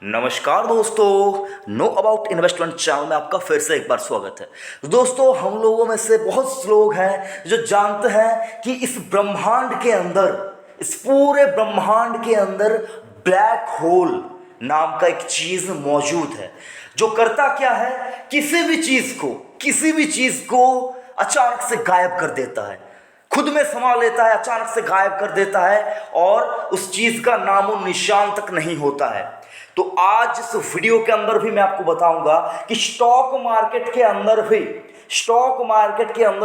नमस्कार दोस्तों, know about investment channel में आपका फिर से एक बार स्वागत है। दोस्तों, हम लोगों में से बहुत से लोग हैं जो जानते हैं कि इस ब्रह्मांड के अंदर, इस पूरे ब्रह्मांड के अंदर ब्लैक होल नाम का एक चीज मौजूद है जो करता क्या है, किसी भी चीज को अचानक से गायब कर देता है, खुद में समा लेता है, अचानक से गायब कर देता है और उस चीज का नामो निशान तक नहीं होता है। तो आज इस वीडियो के अंदर भी मैं आपको बताऊंगा कि स्टॉक मार्केट के अंदर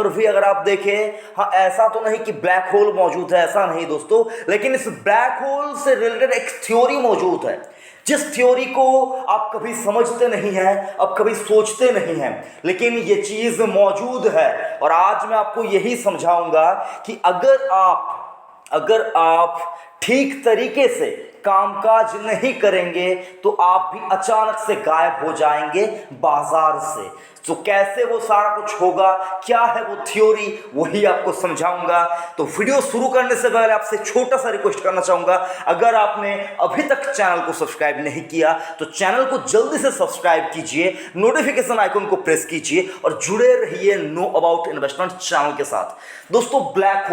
भी अगर आप देखें, हाँ, ऐसा तो नहीं कि ब्लैक होल मौजूद है, ऐसा नहीं दोस्तों, लेकिन इस ब्लैक होल से रिलेटेड एक थ्योरी मौजूद है जिस थ्योरी को आप कभी समझते नहीं हैं, अब कभी सोचते नहीं हैं, लेकिन ये चीज मौजूद है। और आज मैं आपको यही समझाऊंगा कि अगर आप ठीक तरीके से कामकाज नहीं करेंगे तो आप भी अचानक से गायब हो जाएंगे बाजार से। तो कैसे वो सारा कुछ होगा, क्या है वो थ्योरी, वही आपको समझाऊंगा। तो वीडियो शुरू करने से पहले आपसे छोटा सा रिक्वेस्ट करना चाहूंगा, अगर आपने अभी तक चैनल को सब्सक्राइब नहीं किया तो चैनल को जल्दी से सब्सक्राइब कीजिए, नोटिफिकेशन आइकन को प्रेस कीजिए और जुड़े रहिए नो अबाउट इन्वेस्टमेंट चैनल के साथ। दोस्तों, ब्लैक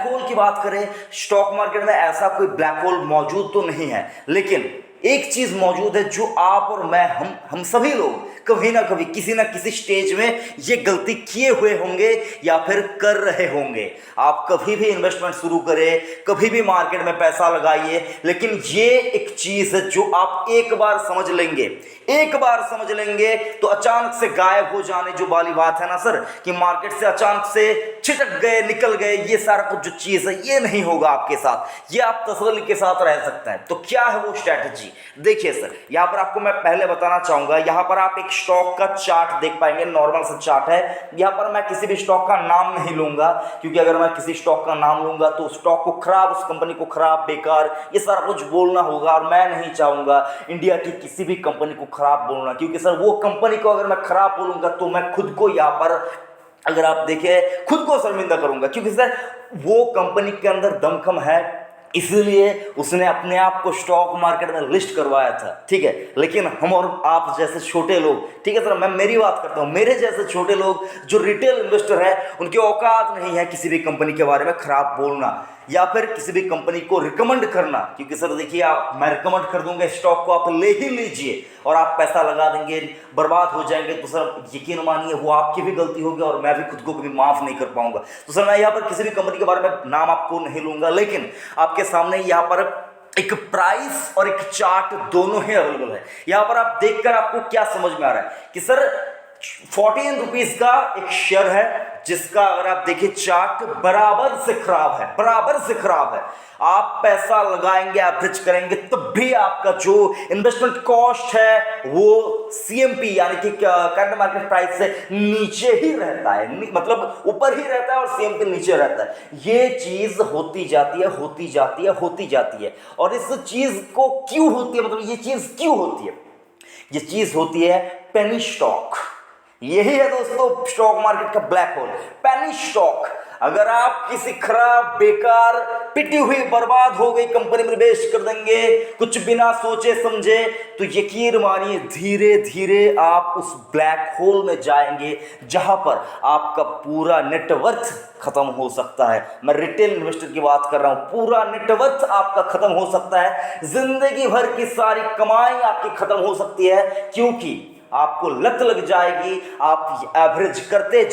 होल की बात करें, स्टॉक मार्केट में ऐसा कोई ब्लैक होल मौजूद तो नहीं है, लेकिन एक चीज मौजूद है जो आप और मैं, हम सभी लोग कभी ना कभी किसी ना किसी स्टेज में ये गलती किए हुए होंगे या फिर कर रहे होंगे। आप कभी भी इन्वेस्टमेंट शुरू करें, कभी भी मार्केट में पैसा लगाइए, लेकिन ये एक चीज है जो आप एक बार समझ लेंगे तो अचानक से गायब हो जाने जो वाली बात है ना सर, कि मार्केट से अचानक से छिटक गए, निकल गए, ये सारा कुछ जो चीज है ये नहीं होगा आपके साथ, ये आप तसल्ली के साथ रह सकते हैं। तो क्या है वो स्ट्रैटेजी? देखिए सर, यहां पर आपको मैं पहले बताना चाहूंगा, यहां पर आप एक स्टॉक का चार्ट देख पाएंगे, नॉर्मल सा चार्ट है। यहां पर मैं किसी भी स्टॉक का नाम नहीं लूंगा, क्योंकि अगर मैं किसी स्टॉक का नाम लूंगा तो स्टॉक को खराब, उस कंपनी को खराब, बेकार, ये सारा कुछ बोलना होगा और मैं नहीं चाहूंगा इंडिया की किसी भी कंपनी को खराब बोलना, क्योंकि सर वो कंपनी को अगर मैं खराब बोलूंगा तो मैं खुद को यहां पर, अगर आप देखें, खुद को शर्मिंदा करूंगा, क्योंकि सर वो कंपनी के अंदर दमखम है, इसलिए उसने अपने आप को स्टॉक मार्केट में लिस्ट करवाया था, ठीक है। लेकिन हम और आप जैसे छोटे लोग, ठीक है सर, मैं मेरी बात करता हूं, मेरे जैसे छोटे लोग जो रिटेल इन्वेस्टर है, उनकी औकात नहीं है किसी भी कंपनी के बारे में खराब बोलना या फिर किसी भी कंपनी को रिकमेंड करना, क्योंकि सर देखिए, मैं रिकमेंड कर दूंगा स्टॉक को, आप ले ही लीजिए और आप पैसा लगा देंगे, बर्बाद हो जाएंगे, तो सर यकीन मानिए वो आपकी भी गलती होगी और मैं भी खुद को कभी माफ नहीं कर पाऊंगा। तो सर मैं यहाँ पर किसी भी कंपनी के बारे में नाम आपको नहीं लूंगा, लेकिन आपके सामने यहाँ पर एक प्राइस और एक चार्ट दोनों ही अवेलेबल है। यहाँ पर आप देखकर आपको क्या समझ में आ रहा है कि सर 14 रुपीज का एक शेयर है जिसका अगर आप देखिए चार्ट बराबर से खराब है। आप पैसा लगाएंगे, एवरेज करेंगे, तब भी आपका जो इन्वेस्टमेंट कॉस्ट है वो सीएमपी यानी कि करंट मार्केट प्राइस से नीचे ही रहता है, मतलब ऊपर ही रहता है और सीएमपी नीचे रहता है। ये चीज होती जाती है। और इस चीज को क्यों होती है, मतलब ये चीज क्यों होती है? ये चीज होती है पेनी स्टॉक। यही है दोस्तों स्टॉक मार्केट का ब्लैक होल, पेनी स्टॉक। अगर आप किसी खराब, बेकार, पिटी हुई, बर्बाद हो गई कंपनी में निवेश कर देंगे कुछ बिना सोचे समझे, तो यकीन मानिए धीरे धीरे आप उस ब्लैक होल में जाएंगे जहां पर आपका पूरा नेटवर्थ खत्म हो सकता है। मैं रिटेल इन्वेस्टर की बात कर रहा हूं, पूरा नेटवर्थ आपका खत्म हो सकता है, जिंदगी भर की सारी कमाई आपकी खत्म हो सकती है, क्योंकि आपको लत लग जाएगी, आप एवरेज करते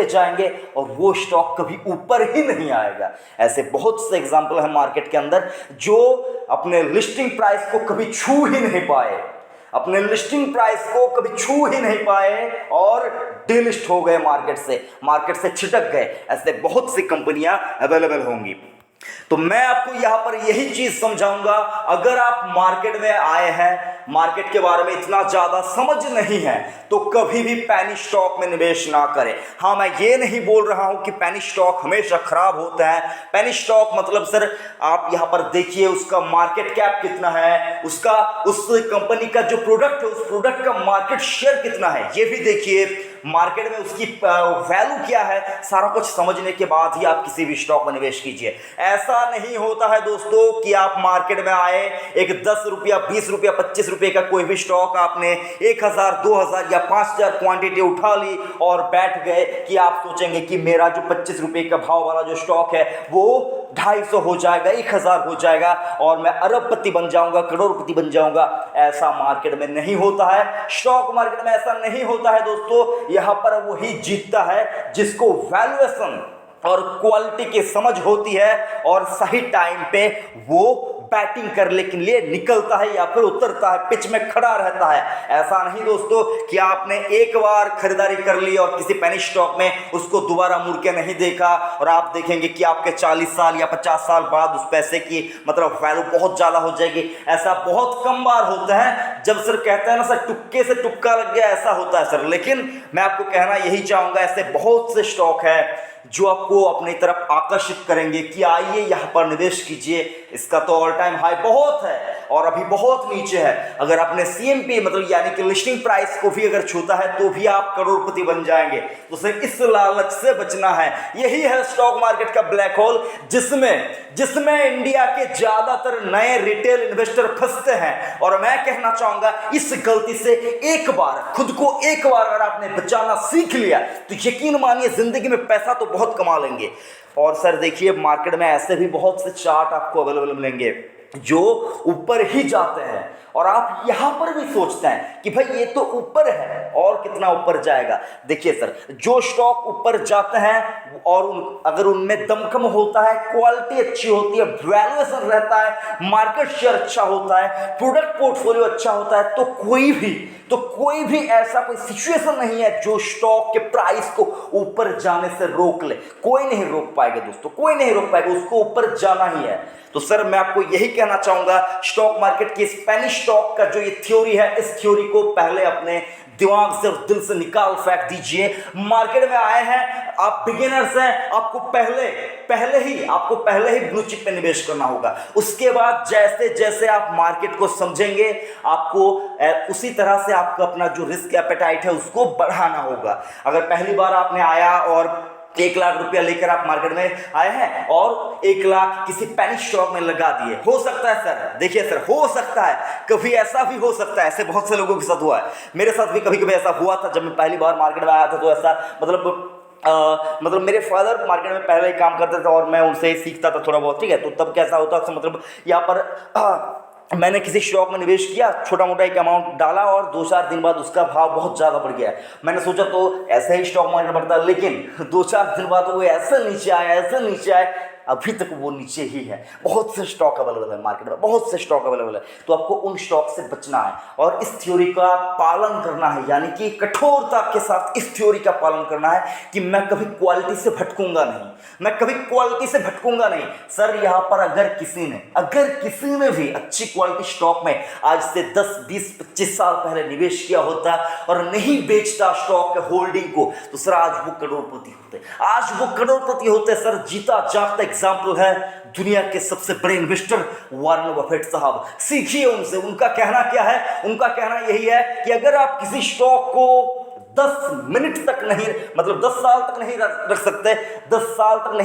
जाएंगे और वो स्टॉक कभी ऊपर ही नहीं आएगा। ऐसे बहुत से एग्जांपल है मार्केट के अंदर जो अपने लिस्टिंग प्राइस को कभी छू ही नहीं पाए और डिलिस्ट हो गए, मार्केट से छिटक गए। ऐसे बहुत सी कंपनियां अवेलेबल होंगी। तो मैं आपको यहां पर यही चीज समझाऊंगा, अगर आप मार्केट में आए हैं, मार्केट के बारे में इतना ज्यादा समझ नहीं है, तो कभी भी पेनी स्टॉक में निवेश ना करें। हाँ, मैं ये नहीं बोल रहा हूं कि पेनी स्टॉक हमेशा खराब होता है। पेनी स्टॉक मतलब सर आप यहां पर देखिए उसका मार्केट कैप कितना है, उस कंपनी का जो प्रोडक्ट है उस प्रोडक्ट का मार्केट शेयर कितना है, ये भी देखिए। मार्केट में उसकी वैल्यू क्या है, सारा कुछ समझने के बाद ही आप किसी भी स्टॉक में निवेश कीजिए। ऐसा नहीं होता है दोस्तों कि आप मार्केट में आए, एक 10 रुपया 20 रुपया 25 रुपये का कोई भी स्टॉक आपने 1000 2000 या 5000 क्वांटिटी उठा ली और बैठ गए कि आप सोचेंगे कि मेरा जो 25 रुपये का भाव वाला जो स्टॉक है वो 250 हो जाएगा, 1000 हो जाएगा और मैं अरबपति बन जाऊंगा, करोड़पति बन जाऊंगा। ऐसा मार्केट में नहीं होता है, स्टॉक मार्केट में ऐसा नहीं होता है दोस्तों। यहां पर वही जीतता है जिसको वैल्यूएशन और क्वालिटी की समझ होती है और सही टाइम पे वो बैटिंग करने के लिए निकलता है या फिर उतरता है, पिच में खड़ा रहता है। ऐसा नहीं दोस्तों कि आपने एक बार खरीदारी कर ली और किसी पेनी स्टॉक में उसको दोबारा मुड़ के नहीं देखा और आप देखेंगे कि आपके 40 साल या 50 साल बाद उस पैसे की मतलब वैल्यू बहुत ज़्यादा हो जाएगी। ऐसा बहुत कम बार होता है। जब सर कहते हैं ना सर टुक्के से टुक्का लग गया, ऐसा होता है सर। लेकिन मैं आपको कहना यही चाहूँगा, ऐसे बहुत से स्टॉक है जो आपको अपनी तरफ आकर्षित करेंगे कि आइए यहाँ पर निवेश कीजिए। इसका तो ऑल टाइम हाई बहुत है और अभी बहुत नीचे है। अगर आपने सीएमपी मतलब यानी कि लिस्टिंग प्राइस को भी अगर छूता है तो भी आप करोड़पति बन जाएंगे। तो सिर्फ इस लालच से बचना है। यही है स्टॉक मार्केट का ब्लैक होल जिसमें इंडिया के ज्यादातर नए रिटेल इन्वेस्टर फंसते हैं। और मैं कहना चाहूंगा इस गलती से खुद को एक बार अगर आपने बचाना सीख लिया तो यकीन मानिए जिंदगी में पैसा तो बहुत कमा लेंगे। और सर देखिए मार्केट में ऐसे भी बहुत से चार्ट आपको अवेलेबल मिलेंगे जो ऊपर ही जाते हैं और आप यहां पर भी सोचते हैं कि भाई ये तो ऊपर है और कितना ऊपर जाएगा। देखिए सर जो स्टॉक ऊपर जाते हैं और अगर उनमें दमखम होता है, क्वालिटी अच्छी होती है, वैल्यूएशन रहता है, मार्केट शेयर अच्छा होता है, प्रोडक्ट पोर्टफोलियो अच्छा होता है, तो कोई भी ऐसा कोई सिचुएशन नहीं है जो स्टॉक के प्राइस को ऊपर जाने से रोक ले। कोई नहीं रोक पाएगा दोस्तों, कोई नहीं रोक पाएगा, उसको ऊपर जाना ही है। तो सर मैं आपको यही कहना चाहूंगा स्टॉक मार्केट की स्पेनिश स्टॉक का जो ये थ्योरी है, इस थ्योरी को पहले अपने दिमाग से और दिल से निकाल फेंक दीजिए। मार्केट में आए हैं, आप बिगिनर्स हैं, आपको पहले ही ब्लू चिप पे निवेश करना होगा। उसके बाद जैसे जैसे आप मार्केट को समझेंगे आपको उसी तरह से आपका अपना जो रिस्क एपेटाइट है उसको बढ़ाना होगा। अगर पहली बार आपने आया और 1 लाख रुपया लेकर आप मार्केट में आए हैं और 1 लाख किसी पेनी स्टॉक में लगा दिए, हो सकता है सर, देखिए सर हो सकता है कभी ऐसा भी हो सकता है, ऐसे बहुत से लोगों के साथ हुआ है, मेरे साथ भी कभी ऐसा हुआ था। जब मैं पहली बार मार्केट में आया था तो ऐसा मतलब मेरे फादर मार्केट में पहले ही काम करते थे और मैं उनसे सीखता था थोड़ा बहुत, ठीक है। तो तब कैसा होता था मतलब यहाँ पर मैंने किसी स्टॉक में निवेश किया, छोटा मोटा एक अमाउंट डाला और 2-4 दिन बाद उसका भाव बहुत ज़्यादा बढ़ गया। मैंने सोचा तो ऐसे ही स्टॉक मार्केट बढ़ता है, लेकिन 2-4 दिन बाद वो ऐसे नीचे आए, अभी तक वो नीचे ही है। बहुत से स्टॉक अवेलेबल है मार्केट में, बहुत से स्टॉक अवेलेबल है। तो आपको उन स्टॉक से बचना है और इस थ्योरी का पालन करना है, यानी कि कठोरता के साथ इस थ्योरी का पालन करना है कि मैं कभी क्वालिटी से भटकूंगा नहीं, सर यहाँ पर अगर किसी ने भी अच्छी क्वालिटी स्टॉक में आज से 10, 20, 25 साल पहले निवेश किया होता और नहीं बेचता स्टॉक के होल्डिंग को, तो सर आज वो करोड़पति होते। सर जीता जागता एग्जाम्पल है दुनिया के सबसे बड़े इन्वेस्टर वॉरेन बफेट साहब। सीखिए उनसे, उनका कहना क्या है? उनका कहना यही है कि अगर आप किसी स्टॉक को 10 मिनट तक नहीं, मतलब 10 साल तक नहीं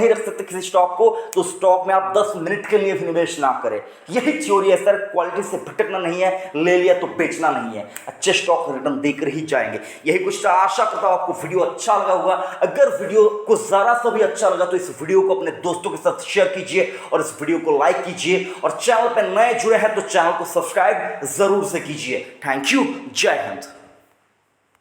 रख सकते किसी स्टॉक को, तो स्टॉक में आप 10 मिनट के लिए भी निवेश ना करें। यही थ्योरी है सर, क्वालिटी से भटकना नहीं है, ले लिया तो बेचना नहीं है, अच्छे स्टॉक रिटर्न देकर ही जाएंगे। यही कुछ आशा करता हूं आपको वीडियो अच्छा लगा होगा। अगर वीडियो को जरा सा भी अच्छा लगा तो इस वीडियो को अपने दोस्तों के साथ शेयर कीजिए और इस वीडियो को लाइक कीजिए और चैनल पर नए जुड़े हैं तो चैनल को सब्सक्राइब जरूर से कीजिए। थैंक यू, जय हिंद।